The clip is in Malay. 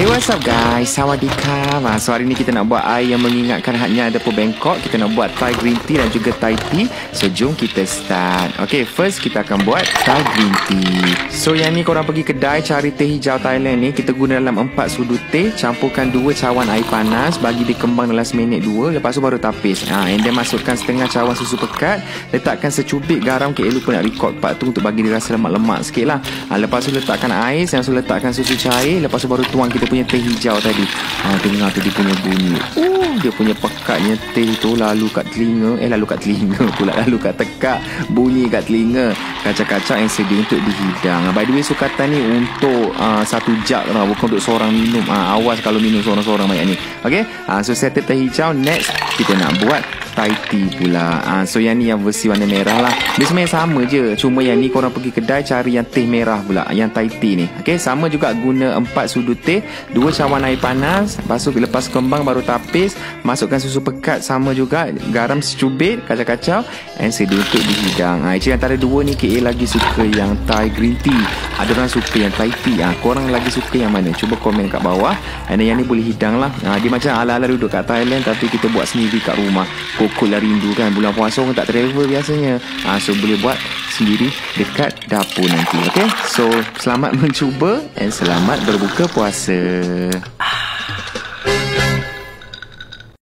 Hey, what's up guys? Sawadikap. So hari ni kita nak buat air yang mengingatkan hatnya ada po Bangkok. Kita nak buat Thai green tea dan juga Thai tea. So jom kita start. Okay, first kita akan buat Thai green tea. So yang ni korang pergi kedai cari teh hijau Thailand ni. Kita guna dalam 4 sudu teh. Campurkan 2 cawan air panas. Bagi dia kembang dalam seminit 2. Lepas tu baru tapis. And then masukkan setengah cawan susu pekat. Letakkan secubit garam. Okay, lupa nak record part tu untuk bagi dia rasa lemak-lemak sikit lah. Lepas tu letakkan air. Lepas tu letakkan susu cair. Lepas tu baru tuang kita punya teh hijau tadi. Dengar tu dia punya bunyi. Dia punya pekatnya teh tu lalu kat telinga. Lalu kat telinga pula. Lalu kat tekak. Bunyi kat telinga. Kacau-kacau yang sedia untuk dihidang. By the way, sukatan ni untuk 1 jug lah. Bukan untuk seorang minum. Awas kalau minum seorang-seorang banyak ni. Okay. So settle teh hijau. Next kita nak buat Thai tea pula. So yang ni yang versi warna merah lah. Dia sebenarnya sama je. Cuma yang ni korang pergi kedai cari yang teh merah pula. Yang Thai tea ni. Okay. Sama juga guna 4 sudu teh. 2 cawan air panas. Lepas tu lepas kembang baru tapis. Masukkan susu pekat sama juga. Garam secubit. Kacau-kacau. And sedia untuk dihidang. Actually antara dua ni KA lagi suka yang Thai green tea. Ada orang suka yang Thai tea. Korang lagi suka yang mana? Cuba komen kat bawah. And yang ni boleh hidang lah. Dia macam ala-ala duduk kat Thailand. Tapi kita buat sendiri kat rumah. Kokol lah rindu kan. Bulan puasa orang tak travel biasanya. So boleh buat sendiri dekat dapur nanti. Okay. So selamat mencuba. And selamat berbuka puasa.